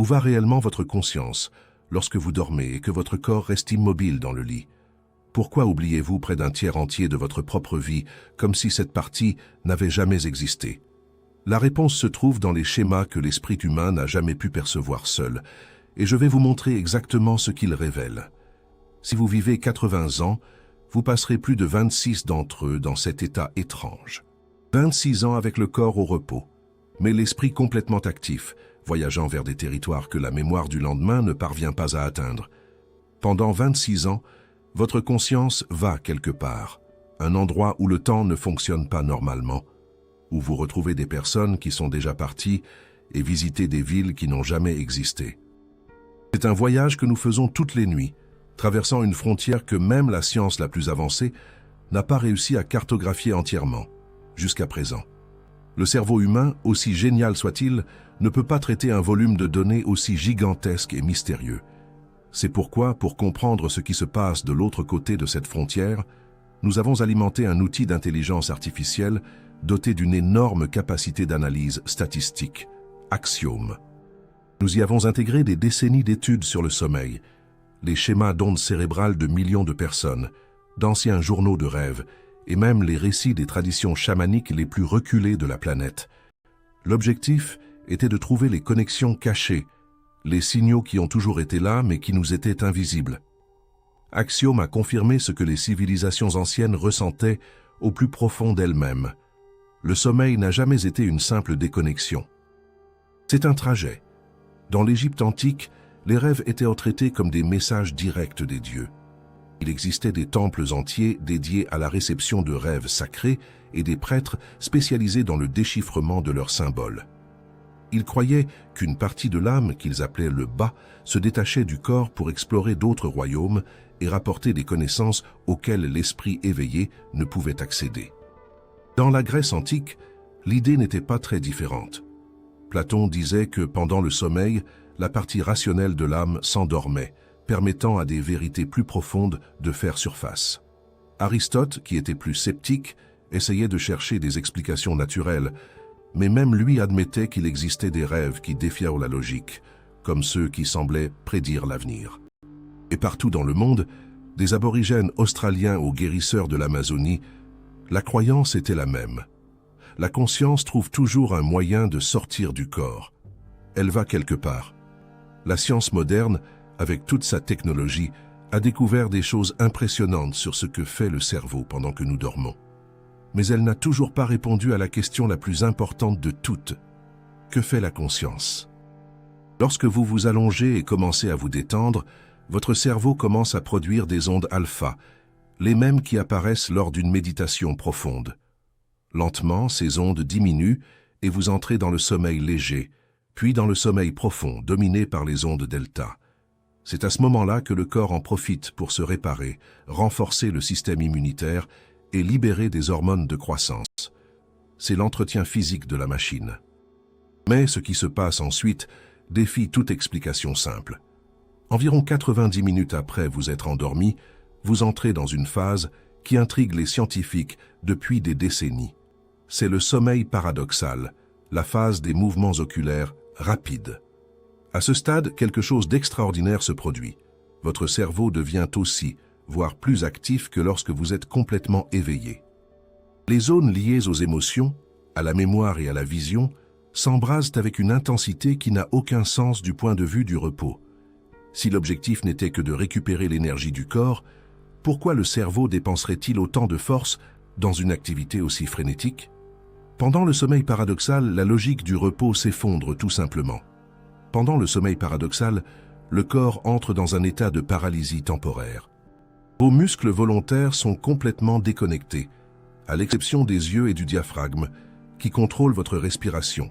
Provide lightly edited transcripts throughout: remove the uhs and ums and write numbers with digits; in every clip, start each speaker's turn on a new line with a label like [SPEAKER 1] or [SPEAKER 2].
[SPEAKER 1] Où va réellement votre conscience lorsque vous dormez et que votre corps reste immobile dans le lit? Pourquoi oubliez-vous près d'un tiers entier de votre propre vie, comme si cette partie n'avait jamais existé? La réponse se trouve dans les schémas que l'esprit humain n'a jamais pu percevoir seul, et je vais vous montrer exactement ce qu'ils révèlent. Si vous vivez 80 ans, vous passerez plus de 26 d'entre eux dans cet état étrange. 26 ans avec le corps au repos, mais l'esprit complètement actif, voyageant vers des territoires que la mémoire du lendemain ne parvient pas à atteindre. Pendant 26 ans, votre conscience va quelque part, un endroit où le temps ne fonctionne pas normalement, où vous retrouvez des personnes qui sont déjà parties et visitez des villes qui n'ont jamais existé. C'est un voyage que nous faisons toutes les nuits, traversant une frontière que même la science la plus avancée n'a pas réussi à cartographier entièrement, jusqu'à présent. Le cerveau humain, aussi génial soit-il, ne peut pas traiter un volume de données aussi gigantesque et mystérieux. C'est pourquoi, pour comprendre ce qui se passe de l'autre côté de cette frontière, nous avons alimenté un outil d'intelligence artificielle doté d'une énorme capacité d'analyse statistique, Axiom. Nous y avons intégré des décennies d'études sur le sommeil, les schémas d'ondes cérébrales de millions de personnes, d'anciens journaux de rêve, et même les récits des traditions chamaniques les plus reculées de la planète. L'objectif était de trouver les connexions cachées, les signaux qui ont toujours été là mais qui nous étaient invisibles. Axiom a confirmé ce que les civilisations anciennes ressentaient au plus profond d'elles-mêmes. Le sommeil n'a jamais été une simple déconnexion. C'est un trajet. Dans l'Égypte antique, les rêves étaient traités comme des messages directs des dieux. Il existait des temples entiers dédiés à la réception de rêves sacrés et des prêtres spécialisés dans le déchiffrement de leurs symboles. Ils croyaient qu'une partie de l'âme, qu'ils appelaient le bas, se détachait du corps pour explorer d'autres royaumes et rapporter des connaissances auxquelles l'esprit éveillé ne pouvait accéder. Dans la Grèce antique, l'idée n'était pas très différente. Platon disait que pendant le sommeil, la partie rationnelle de l'âme s'endormait, permettant à des vérités plus profondes de faire surface. Aristote, qui était plus sceptique, essayait de chercher des explications naturelles, mais même lui admettait qu'il existait des rêves qui défiaient la logique, comme ceux qui semblaient prédire l'avenir. Et partout dans le monde, des aborigènes australiens aux guérisseurs de l'Amazonie, la croyance était la même. La conscience trouve toujours un moyen de sortir du corps. Elle va quelque part. La science moderne, avec toute sa technologie, a découvert des choses impressionnantes sur ce que fait le cerveau pendant que nous dormons. Mais elle n'a toujours pas répondu à la question la plus importante de toutes. Que fait la conscience? Lorsque vous vous allongez et commencez à vous détendre, votre cerveau commence à produire des ondes alpha, les mêmes qui apparaissent lors d'une méditation profonde. Lentement, ces ondes diminuent et vous entrez dans le sommeil léger, puis dans le sommeil profond, dominé par les ondes delta. C'est à ce moment-là que le corps en profite pour se réparer, renforcer le système immunitaire et libérer des hormones de croissance. C'est l'entretien physique de la machine. Mais ce qui se passe ensuite défie toute explication simple. Environ 90 minutes après vous être endormi, vous entrez dans une phase qui intrigue les scientifiques depuis des décennies. C'est le sommeil paradoxal, la phase des mouvements oculaires rapides. À ce stade, quelque chose d'extraordinaire se produit. Votre cerveau devient aussi, voire plus actif que lorsque vous êtes complètement éveillé. Les zones liées aux émotions, à la mémoire et à la vision, s'embrasent avec une intensité qui n'a aucun sens du point de vue du repos. Si l'objectif n'était que de récupérer l'énergie du corps, pourquoi le cerveau dépenserait-il autant de force dans une activité aussi frénétique? Pendant le sommeil paradoxal, la logique du repos s'effondre tout simplement. Pendant le sommeil paradoxal, le corps entre dans un état de paralysie temporaire. Vos muscles volontaires sont complètement déconnectés, à l'exception des yeux et du diaphragme, qui contrôlent votre respiration.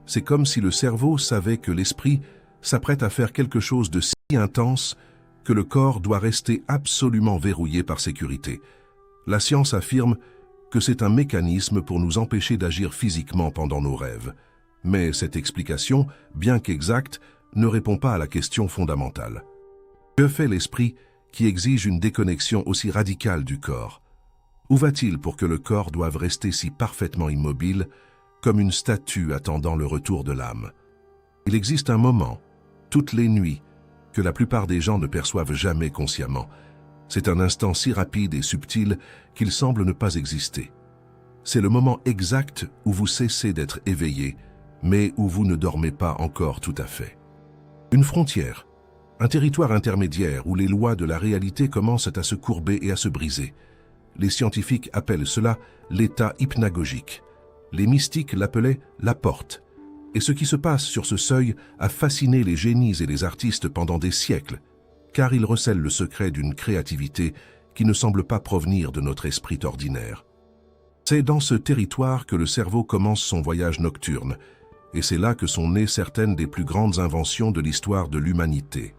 [SPEAKER 1] C'est comme si le cerveau savait que l'esprit s'apprête à faire quelque chose de si intense que le corps doit rester absolument verrouillé par sécurité. La science affirme que c'est un mécanisme pour nous empêcher d'agir physiquement pendant nos rêves. Mais cette explication, bien qu'exacte, ne répond pas à la question fondamentale. Que fait l'esprit qui exige une déconnexion aussi radicale du corps? Où va-t-il pour que le corps doive rester si parfaitement immobile, comme une statue attendant le retour de l'âme? Il existe un moment, toutes les nuits, que la plupart des gens ne perçoivent jamais consciemment. C'est un instant si rapide et subtil qu'il semble ne pas exister. C'est le moment exact où vous cessez d'être éveillé, mais où vous ne dormez pas encore tout à fait. Une frontière, un territoire intermédiaire où les lois de la réalité commencent à se courber et à se briser. Les scientifiques appellent cela l'état hypnagogique. Les mystiques l'appelaient la porte. Et ce qui se passe sur ce seuil a fasciné les génies et les artistes pendant des siècles, car il recèle le secret d'une créativité qui ne semble pas provenir de notre esprit ordinaire. C'est dans ce territoire que le cerveau commence son voyage nocturne, et c'est là que sont nées certaines des plus grandes inventions de l'histoire de l'humanité.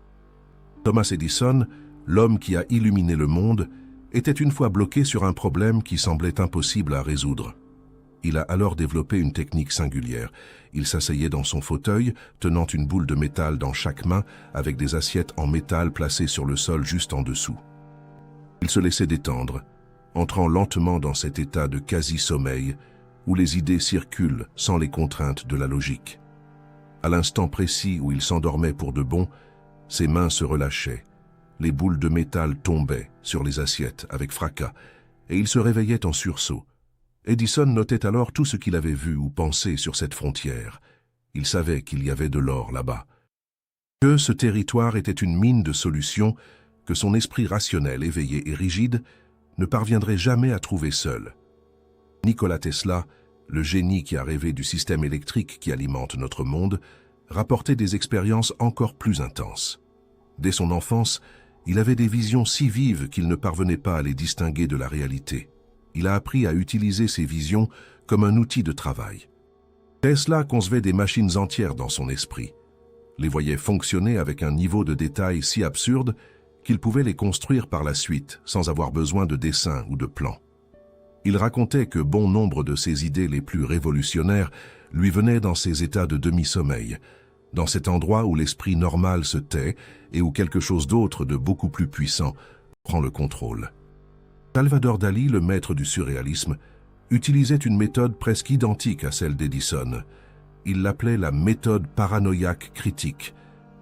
[SPEAKER 1] Thomas Edison, l'homme qui a illuminé le monde, était une fois bloqué sur un problème qui semblait impossible à résoudre. Il a alors développé une technique singulière. Il s'asseyait dans son fauteuil, tenant une boule de métal dans chaque main, avec des assiettes en métal placées sur le sol juste en dessous. Il se laissait détendre, entrant lentement dans cet état de quasi-sommeil, où les idées circulent sans les contraintes de la logique. À l'instant précis où il s'endormait pour de bon, ses mains se relâchaient, les boules de métal tombaient sur les assiettes avec fracas, et il se réveillait en sursaut. Edison notait alors tout ce qu'il avait vu ou pensé sur cette frontière. Il savait qu'il y avait de l'or là-bas. Que ce territoire était une mine de solutions que son esprit rationnel, éveillé et rigide, ne parviendrait jamais à trouver seul. Nikola Tesla, le génie qui a rêvé du système électrique qui alimente notre monde, rapportait des expériences encore plus intenses. Dès son enfance, il avait des visions si vives qu'il ne parvenait pas à les distinguer de la réalité. Il a appris à utiliser ces visions comme un outil de travail. Tesla concevait des machines entières dans son esprit, les voyait fonctionner avec un niveau de détail si absurde qu'il pouvait les construire par la suite sans avoir besoin de dessins ou de plans. Il racontait que bon nombre de ses idées les plus révolutionnaires lui venaient dans ces états de demi-sommeil, dans cet endroit où l'esprit normal se tait et où quelque chose d'autre de beaucoup plus puissant prend le contrôle. Salvador Dali, le maître du surréalisme, utilisait une méthode presque identique à celle d'Edison. Il l'appelait la méthode paranoïaque critique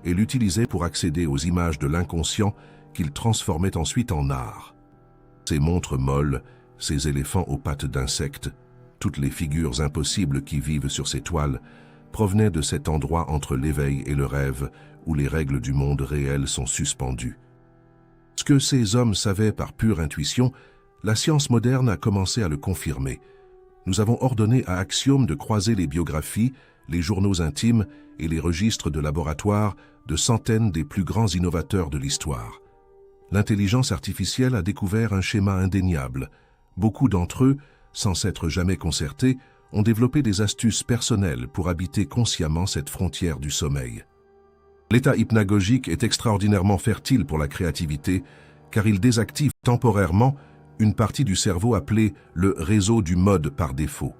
[SPEAKER 1] et l'utilisait pour accéder aux images de l'inconscient qu'il transformait ensuite en art. Ces montres molles, ces éléphants aux pattes d'insectes, toutes les figures impossibles qui vivent sur ces toiles, provenaient de cet endroit entre l'éveil et le rêve où les règles du monde réel sont suspendues. Ce que ces hommes savaient par pure intuition, la science moderne a commencé à le confirmer. Nous avons ordonné à Axiom de croiser les biographies, les journaux intimes et les registres de laboratoire de centaines des plus grands innovateurs de l'histoire. L'intelligence artificielle a découvert un schéma indéniable. Beaucoup d'entre eux, sans s'être jamais concertés, ont développé des astuces personnelles pour habiter consciemment cette frontière du sommeil. L'état hypnagogique est extraordinairement fertile pour la créativité, car il désactive temporairement une partie du cerveau appelée le réseau du mode par défaut.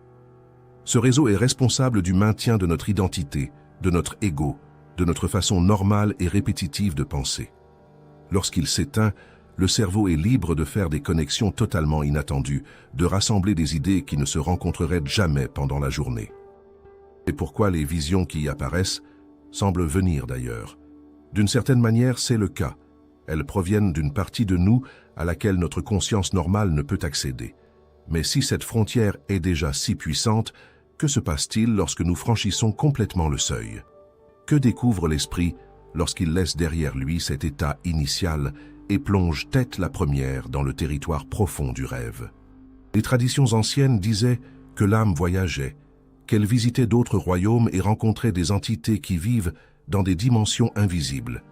[SPEAKER 1] Ce réseau est responsable du maintien de notre identité, de notre ego, de notre façon normale et répétitive de penser. Lorsqu'il s'éteint, le cerveau est libre de faire des connexions totalement inattendues, de rassembler des idées qui ne se rencontreraient jamais pendant la journée. C'est pourquoi les visions qui y apparaissent semblent venir d'ailleurs. D'une certaine manière, c'est le cas. Elles proviennent d'une partie de nous à laquelle notre conscience normale ne peut accéder. Mais si cette frontière est déjà si puissante, que se passe-t-il lorsque nous franchissons complètement le seuil? Que découvre l'esprit lorsqu'il laisse derrière lui cet état initial et plonge tête la première dans le territoire profond du rêve? Les traditions anciennes disaient que l'âme voyageait, qu'elle visitait d'autres royaumes et rencontrait des entités qui vivent dans des dimensions invisibles.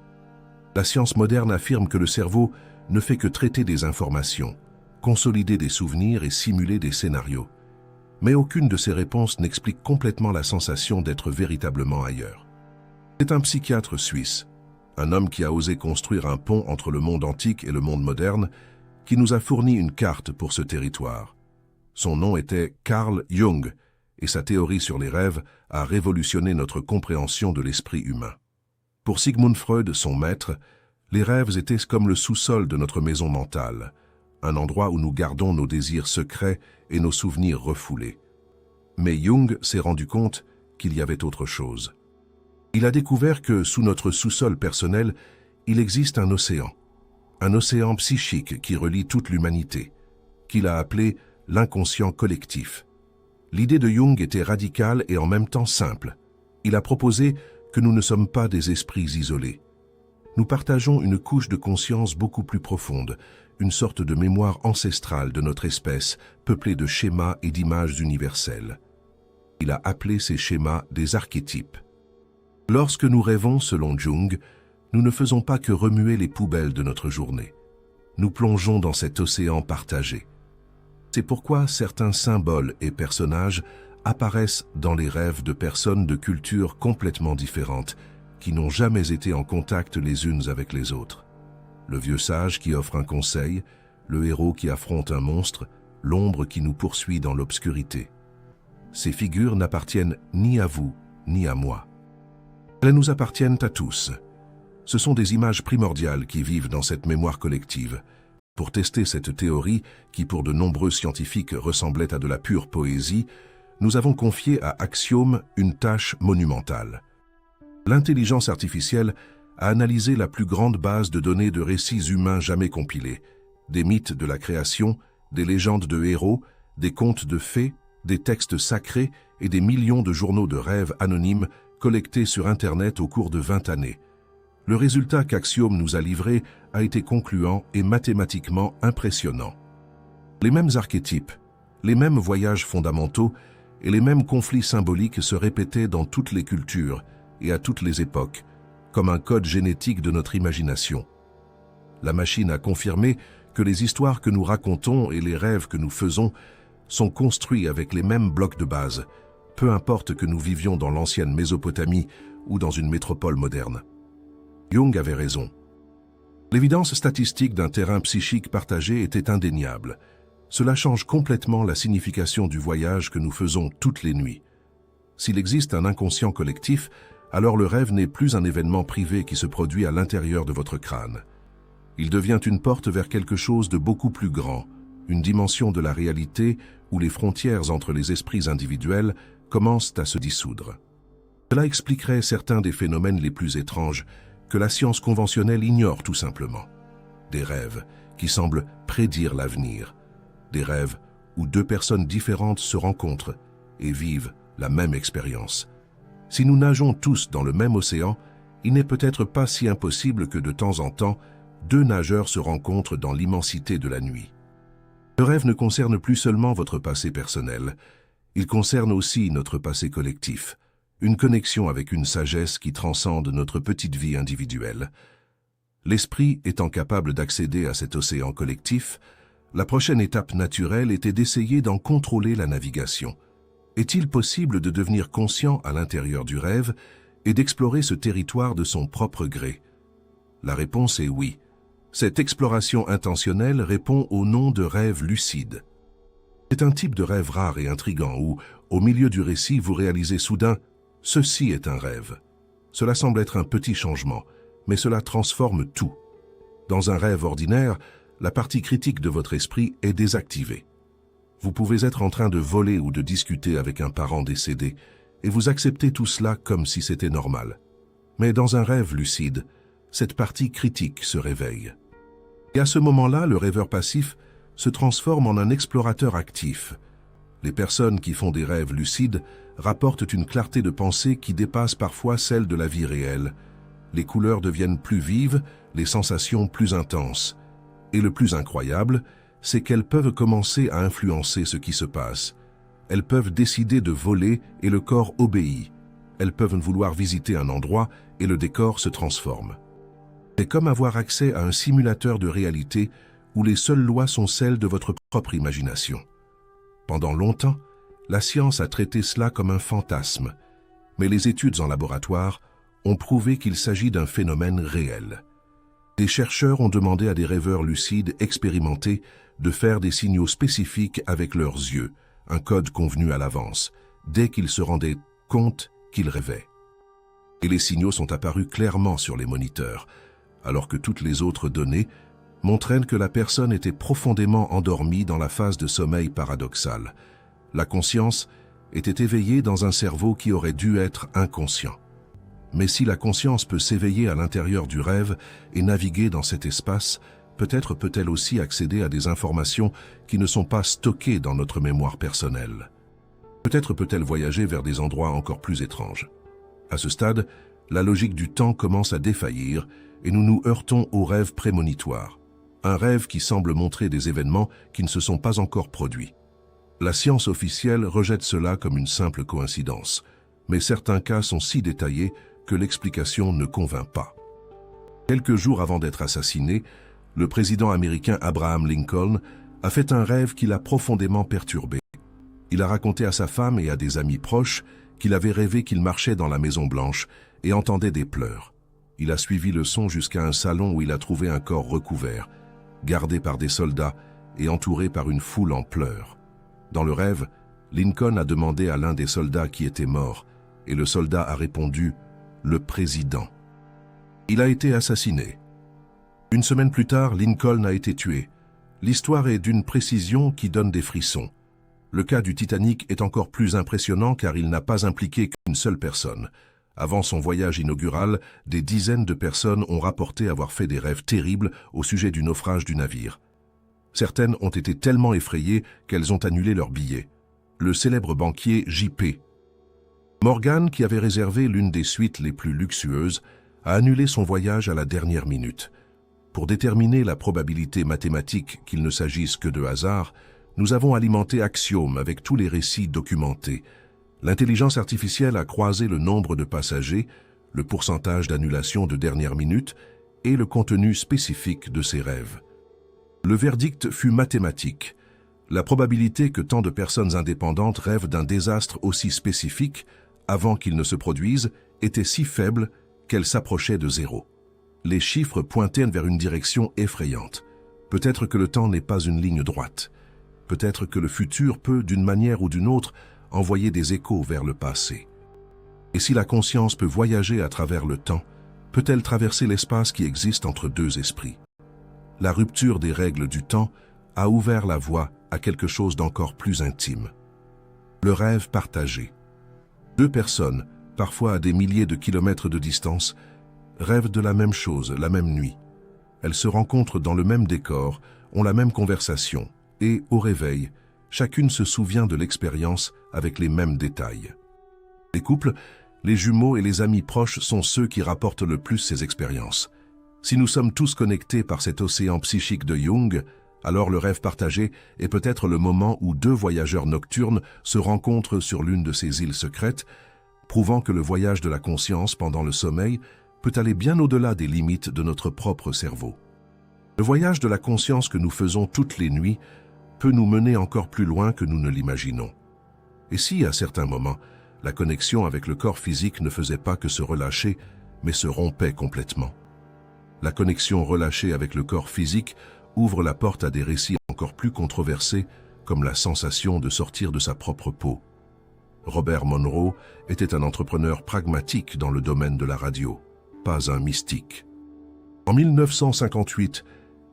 [SPEAKER 1] La science moderne affirme que le cerveau ne fait que traiter des informations, consolider des souvenirs et simuler des scénarios. Mais aucune de ces réponses n'explique complètement la sensation d'être véritablement ailleurs. C'est un psychiatre suisse, un homme qui a osé construire un pont entre le monde antique et le monde moderne, qui nous a fourni une carte pour ce territoire. Son nom était Carl Jung, et sa théorie sur les rêves a révolutionné notre compréhension de l'esprit humain. Pour Sigmund Freud, son maître, les rêves étaient comme le sous-sol de notre maison mentale, un endroit où nous gardons nos désirs secrets et nos souvenirs refoulés. Mais Jung s'est rendu compte qu'il y avait autre chose. Il a découvert que, sous notre sous-sol personnel, il existe un océan psychique qui relie toute l'humanité, qu'il a appelé l'inconscient collectif. L'idée de Jung était radicale et en même temps simple. Il a proposé que nous ne sommes pas des esprits isolés. Nous partageons une couche de conscience beaucoup plus profonde, une sorte de mémoire ancestrale de notre espèce, peuplée de schémas et d'images universelles. Il a appelé ces schémas des archétypes. Lorsque nous rêvons, selon Jung, nous ne faisons pas que remuer les poubelles de notre journée. Nous plongeons dans cet océan partagé. C'est pourquoi certains symboles et personnages apparaissent dans les rêves de personnes de cultures complètement différentes, qui n'ont jamais été en contact les unes avec les autres. Le vieux sage qui offre un conseil, le héros qui affronte un monstre, l'ombre qui nous poursuit dans l'obscurité. Ces figures n'appartiennent ni à vous, ni à moi. Elles nous appartiennent à tous. Ce sont des images primordiales qui vivent dans cette mémoire collective. Pour tester cette théorie, qui pour de nombreux scientifiques ressemblait à de la pure poésie, nous avons confié à Axiom une tâche monumentale. L'intelligence artificielle a analysé la plus grande base de données de récits humains jamais compilés, des mythes de la création, des légendes de héros, des contes de fées, des textes sacrés et des millions de journaux de rêves anonymes collectés sur Internet au cours de 20 années. Le résultat qu'Axiom nous a livré a été concluant et mathématiquement impressionnant. Les mêmes archétypes, les mêmes voyages fondamentaux et les mêmes conflits symboliques se répétaient dans toutes les cultures et à toutes les époques, comme un code génétique de notre imagination. La machine a confirmé que les histoires que nous racontons et les rêves que nous faisons sont construits avec les mêmes blocs de base, peu importe que nous vivions dans l'ancienne Mésopotamie ou dans une métropole moderne. Jung avait raison. L'évidence statistique d'un terrain psychique partagé était indéniable. Cela change complètement la signification du voyage que nous faisons toutes les nuits. S'il existe un inconscient collectif, alors le rêve n'est plus un événement privé qui se produit à l'intérieur de votre crâne. Il devient une porte vers quelque chose de beaucoup plus grand, une dimension de la réalité où les frontières entre les esprits individuels commencent à se dissoudre. Cela expliquerait certains des phénomènes les plus étranges que la science conventionnelle ignore tout simplement. Des rêves qui semblent prédire l'avenir, des rêves où deux personnes différentes se rencontrent et vivent la même expérience. Si nous nageons tous dans le même océan, il n'est peut-être pas si impossible que de temps en temps, deux nageurs se rencontrent dans l'immensité de la nuit. Le rêve ne concerne plus seulement votre passé personnel, il concerne aussi notre passé collectif, une connexion avec une sagesse qui transcende notre petite vie individuelle. L'esprit étant capable d'accéder à cet océan collectif, la prochaine étape naturelle était d'essayer d'en contrôler la navigation. Est-il possible de devenir conscient à l'intérieur du rêve et d'explorer ce territoire de son propre gré? La réponse est oui. Cette exploration intentionnelle répond au nom de rêve lucide. C'est un type de rêve rare et intrigant où, au milieu du récit, vous réalisez soudain « ceci est un rêve ». Cela semble être un petit changement, mais cela transforme tout. Dans un rêve ordinaire, la partie critique de votre esprit est désactivée. Vous pouvez être en train de voler ou de discuter avec un parent décédé, et vous acceptez tout cela comme si c'était normal. Mais dans un rêve lucide, cette partie critique se réveille. Et à ce moment-là, le rêveur passif se transforme en un explorateur actif. Les personnes qui font des rêves lucides rapportent une clarté de pensée qui dépasse parfois celle de la vie réelle. Les couleurs deviennent plus vives, les sensations plus intenses. Et le plus incroyable, c'est qu'elles peuvent commencer à influencer ce qui se passe. Elles peuvent décider de voler et le corps obéit. Elles peuvent vouloir visiter un endroit et le décor se transforme. C'est comme avoir accès à un simulateur de réalité où les seules lois sont celles de votre propre imagination. Pendant longtemps, la science a traité cela comme un fantasme, mais les études en laboratoire ont prouvé qu'il s'agit d'un phénomène réel. Des chercheurs ont demandé à des rêveurs lucides expérimentés de faire des signaux spécifiques avec leurs yeux, un code convenu à l'avance, dès qu'ils se rendaient compte qu'ils rêvaient. Et les signaux sont apparus clairement sur les moniteurs, alors que toutes les autres données montraient que la personne était profondément endormie dans la phase de sommeil paradoxal. La conscience était éveillée dans un cerveau qui aurait dû être inconscient. Mais si la conscience peut s'éveiller à l'intérieur du rêve et naviguer dans cet espace, peut-être peut-elle aussi accéder à des informations qui ne sont pas stockées dans notre mémoire personnelle. Peut-être peut-elle voyager vers des endroits encore plus étranges. À ce stade, la logique du temps commence à défaillir et nous nous heurtons au rêve prémonitoire. Un rêve qui semble montrer des événements qui ne se sont pas encore produits. La science officielle rejette cela comme une simple coïncidence, mais certains cas sont si détaillés que l'explication ne convainc pas. Quelques jours avant d'être assassiné, le président américain Abraham Lincoln a fait un rêve qui l'a profondément perturbé. Il a raconté à sa femme et à des amis proches qu'il avait rêvé qu'il marchait dans la Maison Blanche et entendait des pleurs. Il a suivi le son jusqu'à un salon où il a trouvé un corps recouvert, gardé par des soldats et entouré par une foule en pleurs. Dans le rêve, Lincoln a demandé à l'un des soldats qui était mort, et le soldat a répondu « le président ». Il a été assassiné. Une semaine plus tard, Lincoln a été tué. L'histoire est d'une précision qui donne des frissons. Le cas du Titanic est encore plus impressionnant car il n'a pas impliqué qu'une seule personne. Avant son voyage inaugural, des dizaines de personnes ont rapporté avoir fait des rêves terribles au sujet du naufrage du navire. Certaines ont été tellement effrayées qu'elles ont annulé leurs billets. Le célèbre banquier J.P. Morgan, qui avait réservé l'une des suites les plus luxueuses, a annulé son voyage à la dernière minute. Pour déterminer la probabilité mathématique qu'il ne s'agisse que de hasard, nous avons alimenté Axiom avec tous les récits documentés. L'intelligence artificielle a croisé le nombre de passagers, le pourcentage d'annulation de dernière minute et le contenu spécifique de ces rêves. Le verdict fut mathématique. La probabilité que tant de personnes indépendantes rêvent d'un désastre aussi spécifique avant qu'il ne se produise était si faible qu'elle s'approchait de zéro. Les chiffres pointaient vers une direction effrayante. Peut-être que le temps n'est pas une ligne droite. Peut-être que le futur peut, d'une manière ou d'une autre, envoyer des échos vers le passé. Et si la conscience peut voyager à travers le temps, peut-elle traverser l'espace qui existe entre deux esprits? La rupture des règles du temps a ouvert la voie à quelque chose d'encore plus intime. Le rêve partagé. Deux personnes, parfois à des milliers de kilomètres de distance, rêvent de la même chose, la même nuit. Elles se rencontrent dans le même décor, ont la même conversation, et, au réveil, chacune se souvient de l'expérience avec les mêmes détails. Les couples, les jumeaux et les amis proches sont ceux qui rapportent le plus ces expériences. Si nous sommes tous connectés par cet océan psychique de Jung, alors le rêve partagé est peut-être le moment où deux voyageurs nocturnes se rencontrent sur l'une de ces îles secrètes, prouvant que le voyage de la conscience pendant le sommeil peut aller bien au-delà des limites de notre propre cerveau. Le voyage de la conscience que nous faisons toutes les nuits peut nous mener encore plus loin que nous ne l'imaginons. Et si, à certains moments, la connexion avec le corps physique ne faisait pas que se relâcher, mais se rompait complètement? La connexion relâchée avec le corps physique ouvre la porte à des récits encore plus controversés, comme la sensation de sortir de sa propre peau. Robert Monroe était un entrepreneur pragmatique dans le domaine de la radio, pas un mystique. En 1958,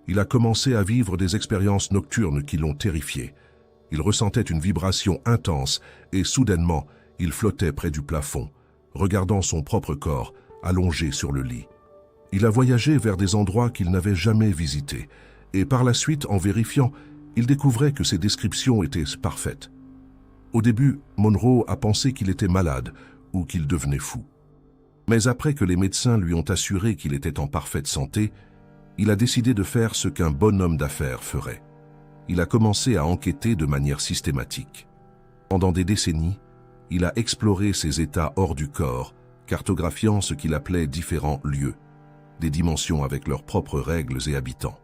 [SPEAKER 1] il a commencé à vivre des expériences nocturnes qui l'ont terrifié. Il ressentait une vibration intense et soudainement, il flottait près du plafond, regardant son propre corps allongé sur le lit. Il a voyagé vers des endroits qu'il n'avait jamais visités et par la suite, en vérifiant, il découvrait que ses descriptions étaient parfaites. Au début, Monroe a pensé qu'il était malade ou qu'il devenait fou. Mais après que les médecins lui ont assuré qu'il était en parfaite santé, il a décidé de faire ce qu'un bon homme d'affaires ferait. Il a commencé à enquêter de manière systématique. Pendant des décennies, il a exploré ces états hors du corps, cartographiant ce qu'il appelait différents lieux, des dimensions avec leurs propres règles et habitants.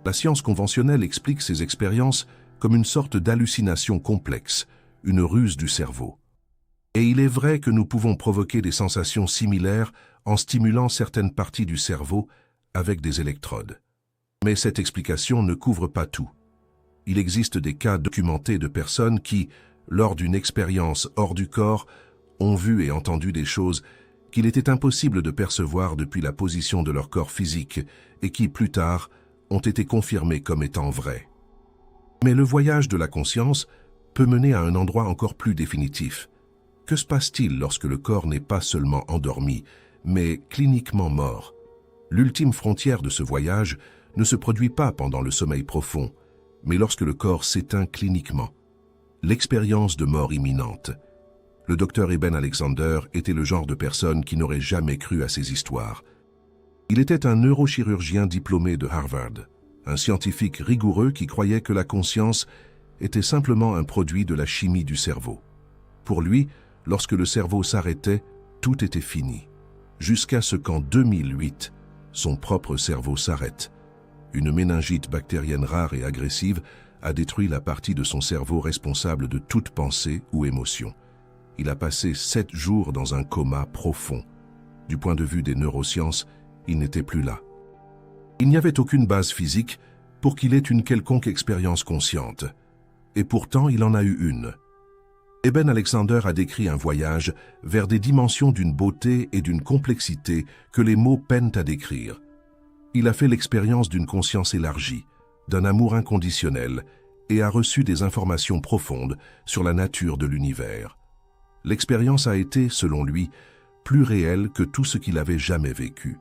[SPEAKER 1] La science conventionnelle explique ces expériences comme une sorte d'hallucination complexe, une ruse du cerveau. Et il est vrai que nous pouvons provoquer des sensations similaires en stimulant certaines parties du cerveau avec des électrodes. Mais cette explication ne couvre pas tout. Il existe des cas documentés de personnes qui, lors d'une expérience hors du corps, ont vu et entendu des choses qu'il était impossible de percevoir depuis la position de leur corps physique et qui, plus tard, ont été confirmées comme étant vraies. Mais le voyage de la conscience peut mener à un endroit encore plus définitif. Que se passe-t-il lorsque le corps n'est pas seulement endormi, mais cliniquement mort? L'ultime frontière de ce voyage ne se produit pas pendant le sommeil profond, mais lorsque le corps s'éteint cliniquement. L'expérience de mort imminente. Le docteur Eben Alexander était le genre de personne qui n'aurait jamais cru à ces histoires. Il était un neurochirurgien diplômé de Harvard, un scientifique rigoureux qui croyait que la conscience était simplement un produit de la chimie du cerveau. Pour lui, lorsque le cerveau s'arrêtait, tout était fini. Jusqu'à ce qu'en 2008, son propre cerveau s'arrête. Une méningite bactérienne rare et agressive a détruit la partie de son cerveau responsable de toute pensée ou émotion. Il a passé 7 jours dans un coma profond. Du point de vue des neurosciences, il n'était plus là. Il n'y avait aucune base physique pour qu'il ait une quelconque expérience consciente. Et pourtant, il en a eu une. Eben Alexander a décrit un voyage vers des dimensions d'une beauté et d'une complexité que les mots peinent à décrire. Il a fait l'expérience d'une conscience élargie, d'un amour inconditionnel et a reçu des informations profondes sur la nature de l'univers. L'expérience a été, selon lui, plus réelle que tout ce qu'il avait jamais vécu.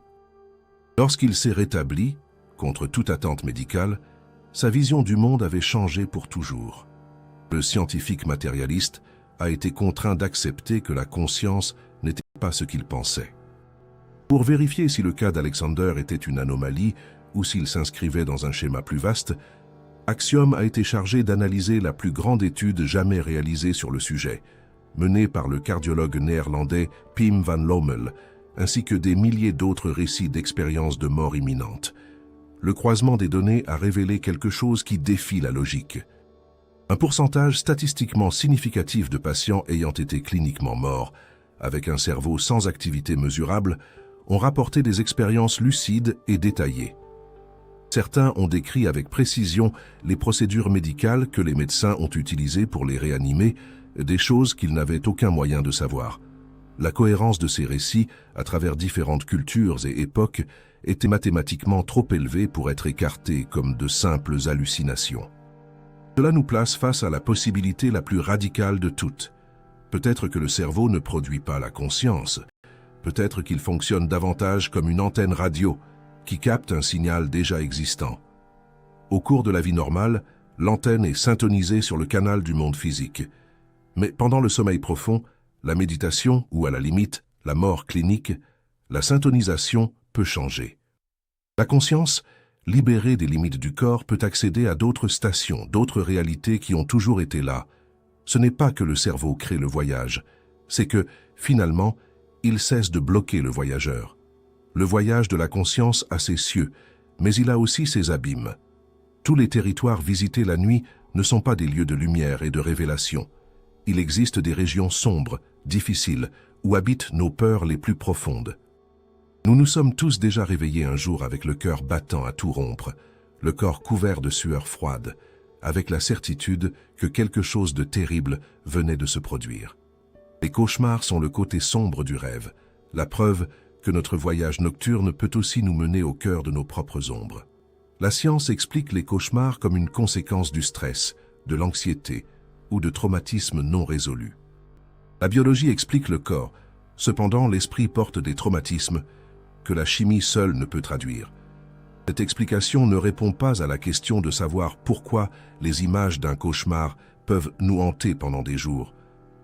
[SPEAKER 1] Lorsqu'il s'est rétabli, contre toute attente médicale, sa vision du monde avait changé pour toujours. Le scientifique matérialiste a été contraint d'accepter que la conscience n'était pas ce qu'il pensait. Pour vérifier si le cas d'Alexander était une anomalie ou s'il s'inscrivait dans un schéma plus vaste, Axiom a été chargé d'analyser la plus grande étude jamais réalisée sur le sujet, menée par le cardiologue néerlandais Pim van Lommel, ainsi que des milliers d'autres récits d'expériences de mort imminente. Le croisement des données a révélé quelque chose qui défie la logique. Un pourcentage statistiquement significatif de patients ayant été cliniquement morts, avec un cerveau sans activité mesurable, ont rapporté des expériences lucides et détaillées. Certains ont décrit avec précision les procédures médicales que les médecins ont utilisées pour les réanimer, des choses qu'ils n'avaient aucun moyen de savoir. La cohérence de ces récits, à travers différentes cultures et époques, était mathématiquement trop élevée pour être écartée comme de simples hallucinations. Cela nous place face à la possibilité la plus radicale de toutes. Peut-être que le cerveau ne produit pas la conscience. Peut-être qu'il fonctionne davantage comme une antenne radio qui capte un signal déjà existant. Au cours de la vie normale, l'antenne est syntonisée sur le canal du monde physique. Mais pendant le sommeil profond, la méditation ou à la limite, la mort clinique, la syntonisation peut changer. La conscience, libérée des limites du corps, peut accéder à d'autres stations, d'autres réalités qui ont toujours été là. Ce n'est pas que le cerveau crée le voyage, c'est que, finalement, il cesse de bloquer le voyageur. Le voyage de la conscience a ses cieux, mais il a aussi ses abîmes. Tous les territoires visités la nuit ne sont pas des lieux de lumière et de révélation. Il existe des régions sombres, difficiles, où habitent nos peurs les plus profondes. Nous nous sommes tous déjà réveillés un jour avec le cœur battant à tout rompre, le corps couvert de sueur froide, avec la certitude que quelque chose de terrible venait de se produire. Les cauchemars sont le côté sombre du rêve, la preuve que notre voyage nocturne peut aussi nous mener au cœur de nos propres ombres. La science explique les cauchemars comme une conséquence du stress, de l'anxiété ou de traumatismes non résolus. La biologie explique le corps, cependant l'esprit porte des traumatismes que la chimie seule ne peut traduire. Cette explication ne répond pas à la question de savoir pourquoi les images d'un cauchemar peuvent nous hanter pendant des jours,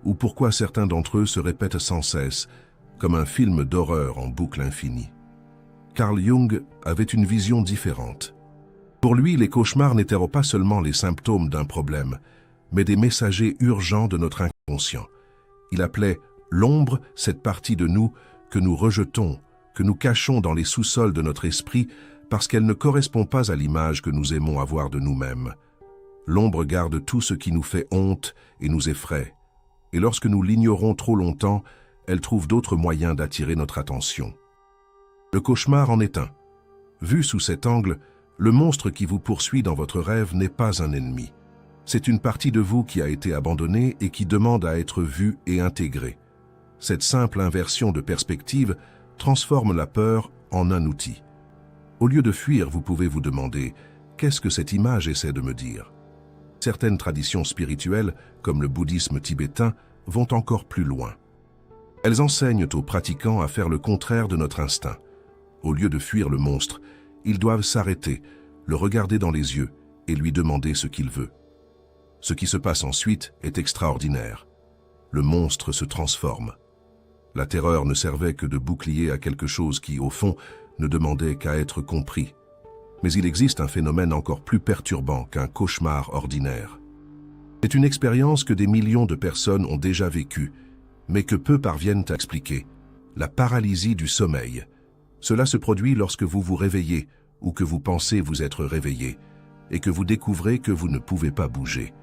[SPEAKER 1] ou pourquoi certains d'entre eux se répètent sans cesse, comme un film d'horreur en boucle infinie. Carl Jung avait une vision différente. Pour lui, les cauchemars n'étaient pas seulement les symptômes d'un problème, mais des messagers urgents de notre inconscient. Il appelait l'ombre cette partie de nous que nous rejetons, que nous cachons dans les sous-sols de notre esprit parce qu'elle ne correspond pas à l'image que nous aimons avoir de nous-mêmes. L'ombre garde tout ce qui nous fait honte et nous effraie. Et lorsque nous l'ignorons trop longtemps, elle trouve d'autres moyens d'attirer notre attention. Le cauchemar en est un. Vu sous cet angle, le monstre qui vous poursuit dans votre rêve n'est pas un ennemi. C'est une partie de vous qui a été abandonnée et qui demande à être vue et intégrée. Cette simple inversion de perspective transforme la peur en un outil. Au lieu de fuir, vous pouvez vous demander « Qu'est-ce que cette image essaie de me dire ?» Certaines traditions spirituelles, comme le bouddhisme tibétain, vont encore plus loin. Elles enseignent aux pratiquants à faire le contraire de notre instinct. Au lieu de fuir le monstre, ils doivent s'arrêter, le regarder dans les yeux et lui demander ce qu'il veut. Ce qui se passe ensuite est extraordinaire. Le monstre se transforme. La terreur ne servait que de bouclier à quelque chose qui, au fond, ne demandait qu'à être compris. Mais il existe un phénomène encore plus perturbant qu'un cauchemar ordinaire. C'est une expérience que des millions de personnes ont déjà vécue, mais que peu parviennent à expliquer. La paralysie du sommeil. Cela se produit lorsque vous vous réveillez ou que vous pensez vous être réveillé et que vous découvrez que vous ne pouvez pas bouger.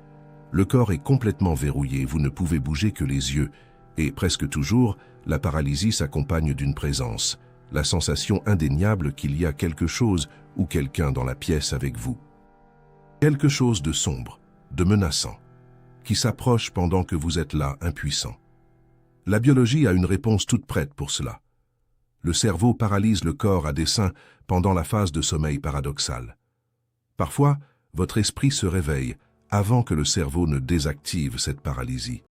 [SPEAKER 1] Le corps est complètement verrouillé, vous ne pouvez bouger que les yeux et presque toujours, la paralysie s'accompagne d'une présence, la sensation indéniable qu'il y a quelque chose ou quelqu'un dans la pièce avec vous. Quelque chose de sombre, de menaçant, qui s'approche pendant que vous êtes là, impuissant. La biologie a une réponse toute prête pour cela. Le cerveau paralyse le corps à dessein pendant la phase de sommeil paradoxal. Parfois, votre esprit se réveille avant que le cerveau ne désactive cette paralysie.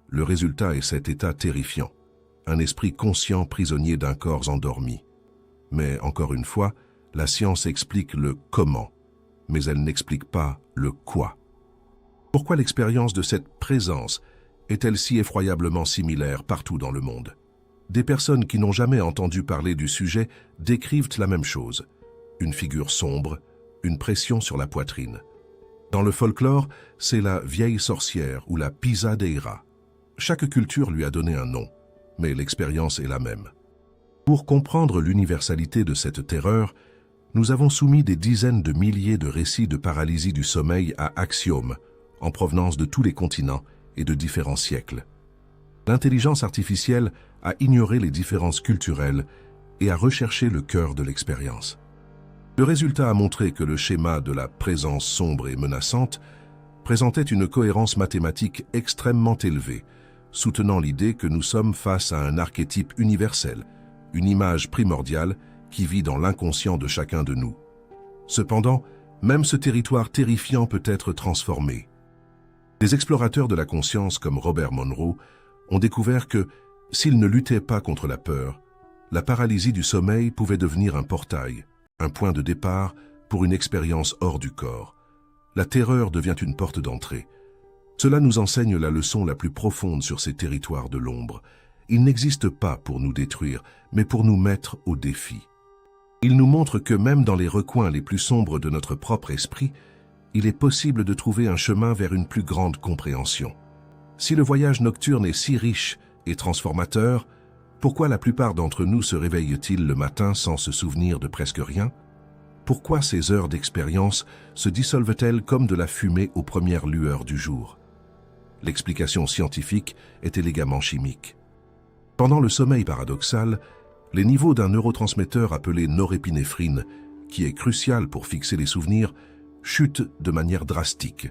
[SPEAKER 1] Le résultat est cet état terrifiant, un esprit conscient prisonnier d'un corps endormi. Mais encore une fois, la science explique le comment, mais elle n'explique pas le quoi. Pourquoi l'expérience de cette présence est-elle si effroyablement similaire partout dans le monde? Des personnes qui n'ont jamais entendu parler du sujet décrivent la même chose. Une figure sombre, une pression sur la poitrine. Dans le folklore, c'est la vieille sorcière ou la pisadeira. Chaque culture lui a donné un nom, mais l'expérience est la même. Pour comprendre l'universalité de cette terreur, nous avons soumis des dizaines de milliers de récits de paralysie du sommeil à Axiom, en provenance de tous les continents et de différents siècles. L'intelligence artificielle a ignoré les différences culturelles et a recherché le cœur de l'expérience. Le résultat a montré que le schéma de la présence sombre et menaçante présentait une cohérence mathématique extrêmement élevée, soutenant l'idée que nous sommes face à un archétype universel, une image primordiale qui vit dans l'inconscient de chacun de nous. Cependant, même ce territoire terrifiant peut être transformé. Des explorateurs de la conscience comme Robert Monroe ont découvert que, s'ils ne luttaient pas contre la peur, la paralysie du sommeil pouvait devenir un portail, un point de départ pour une expérience hors du corps. La terreur devient une porte d'entrée. Cela nous enseigne la leçon la plus profonde sur ces territoires de l'ombre. Ils n'existent pas pour nous détruire, mais pour nous mettre au défi. Ils nous montrent que même dans les recoins les plus sombres de notre propre esprit, il est possible de trouver un chemin vers une plus grande compréhension. Si le voyage nocturne est si riche et transformateur, pourquoi la plupart d'entre nous se réveillent-ils le matin sans se souvenir de presque rien? Pourquoi ces heures d'expérience se dissolvent-elles comme de la fumée aux premières lueurs du jour? L'explication scientifique est élégamment chimique. Pendant le sommeil paradoxal, les niveaux d'un neurotransmetteur appelé norépinéphrine, qui est crucial pour fixer les souvenirs, chutent de manière drastique.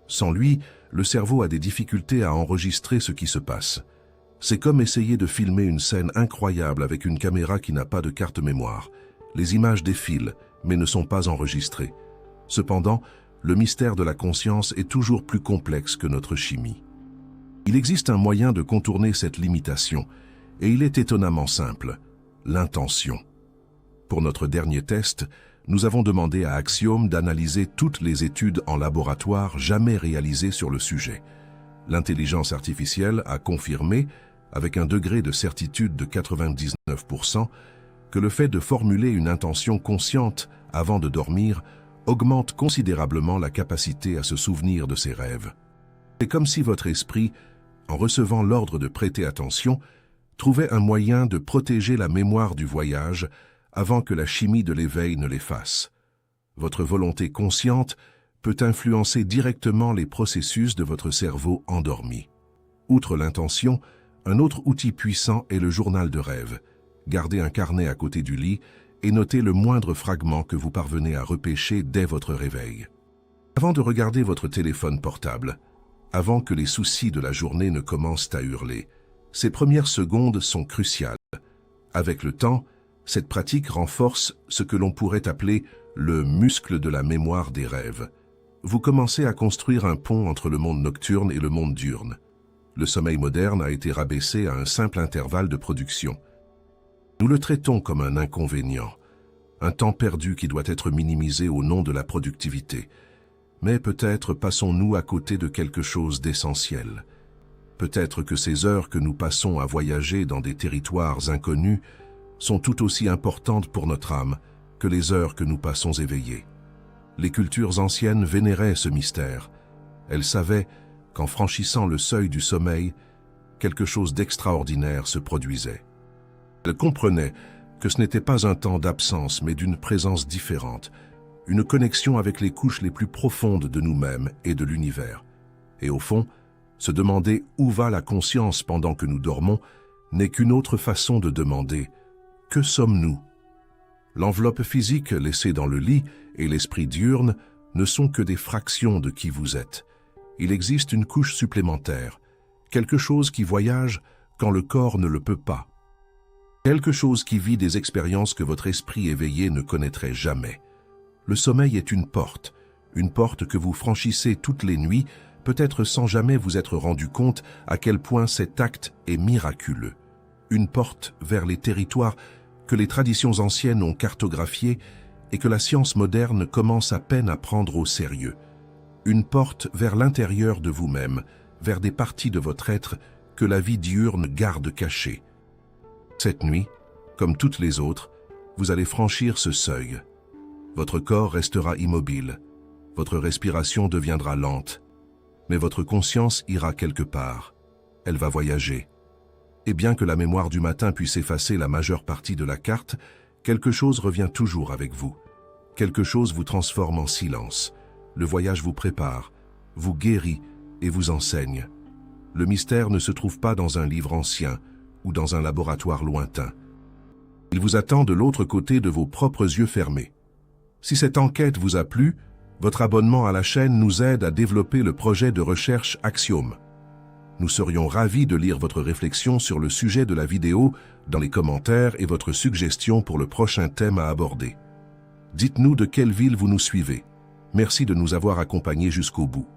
[SPEAKER 1] Sans lui, le cerveau a des difficultés à enregistrer ce qui se passe. C'est comme essayer de filmer une scène incroyable avec une caméra qui n'a pas de carte mémoire. Les images défilent, mais ne sont pas enregistrées. Cependant, le mystère de la conscience est toujours plus complexe que notre chimie. Il existe un moyen de contourner cette limitation, et il est étonnamment simple, l'intention. Pour notre dernier test, nous avons demandé à Axiom d'analyser toutes les études en laboratoire jamais réalisées sur le sujet. L'intelligence artificielle a confirmé, avec un degré de certitude de 99%, que le fait de formuler une intention consciente avant de dormir augmente considérablement la capacité à se souvenir de ses rêves. C'est comme si votre esprit, en recevant l'ordre de prêter attention, trouvait un moyen de protéger la mémoire du voyage avant que la chimie de l'éveil ne l'efface. Votre volonté consciente peut influencer directement les processus de votre cerveau endormi. Outre l'intention, un autre outil puissant est le journal de rêve. Gardez un carnet à côté du lit et notez le moindre fragment que vous parvenez à repêcher dès votre réveil. Avant de regarder votre téléphone portable, avant que les soucis de la journée ne commencent à hurler, ces premières secondes sont cruciales. Avec le temps, cette pratique renforce ce que l'on pourrait appeler le muscle de la mémoire des rêves. Vous commencez à construire un pont entre le monde nocturne et le monde diurne. Le sommeil moderne a été rabaissé à un simple intervalle de production. Nous le traitons comme un inconvénient, un temps perdu qui doit être minimisé au nom de la productivité. Mais peut-être passons-nous à côté de quelque chose d'essentiel. Peut-être que ces heures que nous passons à voyager dans des territoires inconnus sont tout aussi importantes pour notre âme que les heures que nous passons éveillés. Les cultures anciennes vénéraient ce mystère. Elles savaient qu'en franchissant le seuil du sommeil, quelque chose d'extraordinaire se produisait. Elles comprenaient que ce n'était pas un temps d'absence, mais d'une présence différente, une connexion avec les couches les plus profondes de nous-mêmes et de l'univers. Et au fond, se demander où va la conscience pendant que nous dormons n'est qu'une autre façon de demander « Que sommes-nous » L'enveloppe physique laissée dans le lit et l'esprit diurne ne sont que des fractions de qui vous êtes. Il existe une couche supplémentaire, quelque chose qui voyage quand le corps ne le peut pas. Quelque chose qui vit des expériences que votre esprit éveillé ne connaîtrait jamais. Le sommeil est une porte que vous franchissez toutes les nuits, peut-être sans jamais vous être rendu compte à quel point cet acte est miraculeux. Une porte vers les territoires que les traditions anciennes ont cartographiés et que la science moderne commence à peine à prendre au sérieux. Une porte vers l'intérieur de vous-même, vers des parties de votre être que la vie diurne garde cachées. Cette nuit, comme toutes les autres, vous allez franchir ce seuil. Votre corps restera immobile, votre respiration deviendra lente, mais votre conscience ira quelque part. Elle va voyager. Et bien que la mémoire du matin puisse effacer la majeure partie de la carte, quelque chose revient toujours avec vous. Quelque chose vous transforme en silence. Le voyage vous prépare, vous guérit et vous enseigne. Le mystère ne se trouve pas dans un livre ancien ou dans un laboratoire lointain. Il vous attend de l'autre côté de vos propres yeux fermés. Si cette enquête vous a plu, votre abonnement à la chaîne nous aide à développer le projet de recherche Axiom. Nous serions ravis de lire votre réflexion sur le sujet de la vidéo dans les commentaires et votre suggestion pour le prochain thème à aborder. Dites-nous de quelle ville vous nous suivez. Merci de nous avoir accompagnés jusqu'au bout.